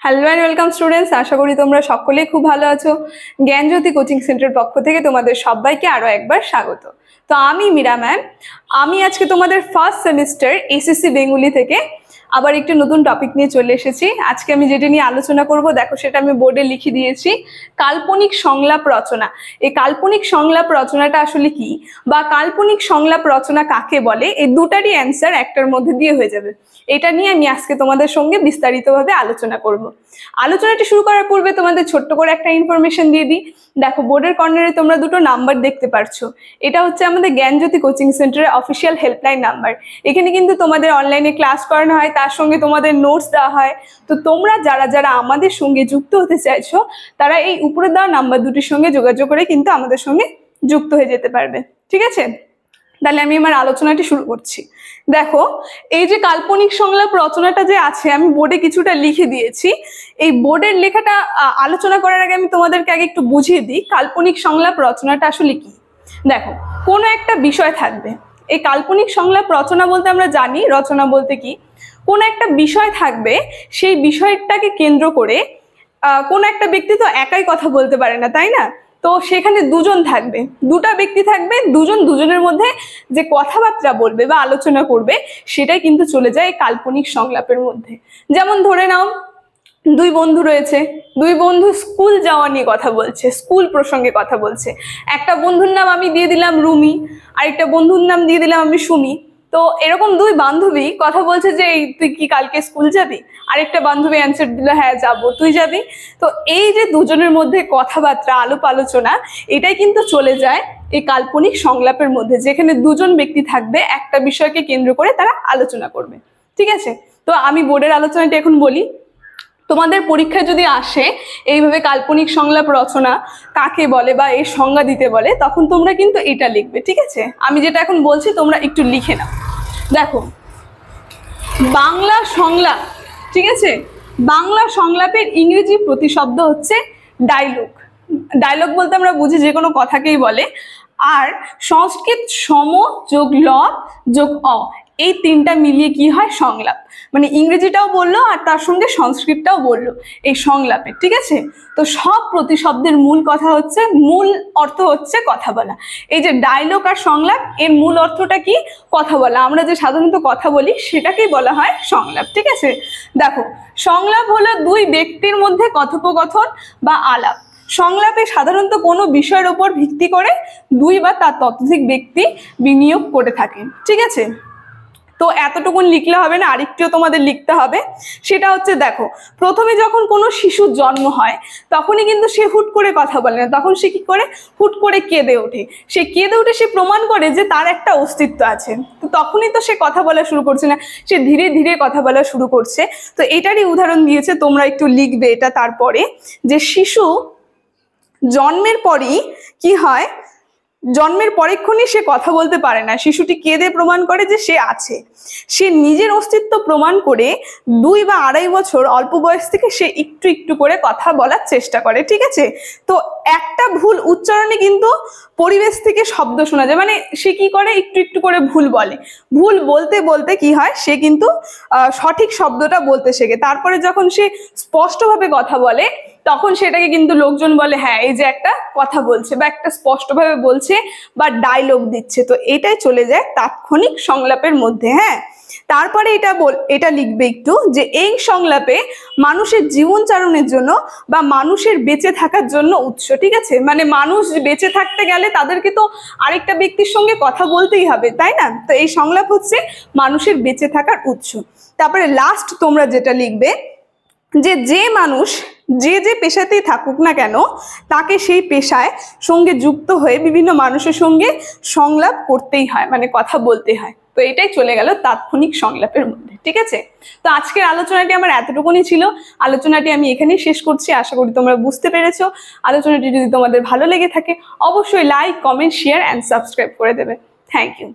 Hello and welcome students, আশা করি তোমরা সকলেই খুব ভালো আছো। জ্ঞানজ্যোতি কোচিং সেন্টারের পক্ষ থেকে তোমাদের সবাইকে আরও একবার স্বাগত। তো আমি মীরা ম্যাম, আমি আজকে তোমাদের ফার্স্ট সেমিস্টার এসএসসি বেঙ্গলি থেকে আবার একটি নতুন টপিক নিয়ে চলে এসেছি। আজকে আমি যেটা নিয়ে আলোচনা করব, দেখো সেটা আমি বোর্ডে লিখে দিয়েছি, কাল্পনিক সংলাপ রচনা। এই কাল্পনিক সংলাপ রচনাটা আসলে কি, বা কাল্পনিক সংলাপ রচনা কাকে বলে, এই দুটারই অ্যান্সার একটার মধ্যে দিয়ে হয়ে যাবে। এটা নিয়ে আমি আজকে তোমাদের সঙ্গে বিস্তারিতভাবে আলোচনা করব। আলোচনাটি শুরু করার পূর্বে তোমাদের ছোট্ট করে একটা ইনফরমেশন দিয়ে দিই। দেখো, বোর্ডের কর্নারে তোমরা দুটো নাম্বার দেখতে পারছো। এটা হচ্ছে আমাদের জ্ঞানজ্যোতি কোচিং সেন্টারের অফিসিয়াল হেল্পলাইন নাম্বার। এখানে কিন্তু তোমাদের অনলাইনে ক্লাস করানো হয়, তার সঙ্গে তোমাদের নোটস দেওয়া হয়। তো তোমরা যারা যারা আমাদের সঙ্গে যুক্ত হতে চাইছো, তারা এই উপরে দেওয়া নাম্বার দুটির সঙ্গে যোগাযোগ করে কিন্তু আমাদের সঙ্গে যুক্ত হয়ে যেতে পারবে। ঠিক আছে, তাহলে আমি আমার আলোচনাটি শুরু করছি। দেখো, এই যে কাল্পনিক সংলাপ রচনাটা যে আছে, আমি বোর্ডে কিছুটা লিখে দিয়েছি। এই বোর্ডের লেখাটা আলোচনা করার আগে আমি তোমাদেরকে আগে একটু বুঝিয়ে দিই কাল্পনিক সংলাপ রচনাটা আসলে কি। দেখো, কোনো একটা বিষয় থাকবে। এই কাল্পনিক সংলাপ রচনা বলতে আমরা জানি, রচনা বলতে কি, কোনো একটা বিষয় থাকবে, সেই বিষয়টাকে কেন্দ্র করে কোনো একটা ব্যক্তি তো একাই কথা বলতে পারে না, তাই না? তো সেখানে দুজন থাকবে, দুটা ব্যক্তি থাকবে, দুজনের মধ্যে যে কথাবার্তা বলবে বা আলোচনা করবে, সেটাই কিন্তু চলে যায় কাল্পনিক সংলাপের মধ্যে। যেমন ধরে নাও, দুই বন্ধু রয়েছে, দুই বন্ধু স্কুল যাওয়া নিয়ে কথা বলছে, স্কুল প্রসঙ্গে কথা বলছে। একটা বন্ধুর নাম আমি দিয়ে দিলাম রুমি, আরেকটা বন্ধুর নাম দিয়ে দিলাম আমি সুমি। তো এরকম দুই বান্ধবী কথা বলছে যে তুই কি কালকে স্কুল যাবি? আরেকটা বান্ধবী অ্যান্সার দিল হ্যাঁ যাবো, তুই যাবি? তো এই যে দুজনের মধ্যে কথাবার্তা, আলাপ আলোচনা, এটাই কিন্তু চলে যায় এই কাল্পনিক সংলাপের মধ্যে, যেখানে দুজন ব্যক্তি থাকবে, একটা বিষয়কে কেন্দ্র করে তারা আলোচনা করবে। ঠিক আছে, তো আমি বোর্ডের আলোচনাটা এখন বলি। তোমাদের পরীক্ষায় যদি আসে এইভাবে কাল্পনিক সংলাপ রচনা কাকে বলে বা এর সংজ্ঞা দিতে বলে, তখন তোমরা কিন্তু এটা লিখবে। ঠিক আছে, আমি যেটা এখন বলছি তোমরা একটু লিখে নাও। দেখো, বাংলা সংলাপ, ঠিক আছে, বাংলা সংলাপের ইংরেজি প্রতিশব্দ হচ্ছে ডায়লগ। ডায়লগ বলতে আমরা বুঝি যে কোনো কথাকেই বলে। আর সংস্কৃত সম যোগ ল যোগ অ, এই তিনটা মিলিয়ে কি হয়? সংলাপ। মানে ইংরেজিটাও বললো আর তার সঙ্গে সংস্কৃতটাও বললো এই সংলাপে। ঠিক আছে, তো সব প্রতিশব্দের মূল কথা হচ্ছে, মূল অর্থ হচ্ছে কথা বলা। এই যে ডায়লগ আর সংলাপ, এর মূল অর্থটা কি? কথা বলা। আমরা যে সাধারণত কথা বলি সেটাকেই বলা হয় সংলাপ। ঠিক আছে, দেখো, সংলাপ হলো দুই ব্যক্তির মধ্যে কথোপকথন বা আলাপ। সংলাপে সাধারণত কোনো বিষয়ের উপর ভিত্তি করে দুই বা তার ততোধিক ব্যক্তি বিনিয়োগ করে থাকেন। ঠিক আছে, তো এতটুকুন লিখলে হবে না, আরেকটিও তোমাদের লিখতে হবে। সেটা হচ্ছে, দেখো, প্রথমে যখন কোনো শিশুর জন্ম হয়, তখনই কিন্তু সে হুট করে কথা বলে না, তখন সে কি করে? হুট করে কেঁদে ওঠে। সে কেঁদে উঠে সে প্রমাণ করে যে তার একটা অস্তিত্ব আছে। তো তখনই তো সে কথা বলা শুরু করছে না, সে ধীরে ধীরে কথা বলা শুরু করছে। তো এটারই উদাহরণ দিয়েছে, তোমরা একটু লিখবে এটা তারপরে, যে শিশু জন্মের পরই কি হয়, জন্মের পরেক্ষণই সে কথা বলতে পারে না, শিশুটি কেঁদে প্রমাণ করে যে সে আছে। সে নিজের অস্তিত্ব প্রমাণ করে 2 বা 2.5 বছর অল্প বয়স থেকে সে একটু একটু করে কথা বলার চেষ্টা করে। ঠিক আছে, তো একটা ভুল উচ্চারণে কিন্তু পরিবেশ থেকে শব্দ শোনা যায়, মানে সে কি করে? একটু একটু করে ভুল বলে। ভুল বলতে বলতে কি হয়, সে কিন্তু সঠিক শব্দটা বলতে শেখে। তারপরে যখন সে স্পষ্টভাবে কথা বলে, তখন সেটাকে কিন্তু লোকজন বলে হ্যাঁ এই যে একটা কথা বলছে বা একটা স্পষ্টভাবে বলছে বা ডায়লগ দিচ্ছে। তো এটাই চলে যায় তাৎক্ষণিক সংলাপের মধ্যে। হ্যাঁ, তারপরে এটা লিখবে একটু, যে এই সংলাপে মানুষের জীবনচারণের জন্য বা মানুষের বেঁচে থাকার জন্য উৎস। ঠিক আছে, মানে মানুষ বেঁচে থাকতে গেলে তাদেরকে তো আরেকটা ব্যক্তির সঙ্গে কথা বলতেই হবে, তাই না? তো এই সংলাপ হচ্ছে মানুষের বেঁচে থাকার উৎস। তারপরে লাস্ট তোমরা যেটা লিখবে, যে মানুষ যে যে পেশাতেই থাকুক না কেন, তাকে সেই পেশায় সঙ্গে যুক্ত হয়ে বিভিন্ন মানুষের সঙ্গে সংলাপ করতেই হয়, মানে কথা বলতে হয়। তো এটাই চলে গেল তাৎক্ষণিক সংলাপের মধ্যে। ঠিক আছে, তো আজকের আলোচনাটি আমার এতটুকুনি ছিল। আলোচনাটি আমি এখানেই শেষ করছি। আশা করি তোমরা বুঝতে পেরেছো। আলোচনাটি যদি তোমাদের ভালো লেগে থাকে, অবশ্যই like, comment, share and subscribe করে দেবে। Thank you.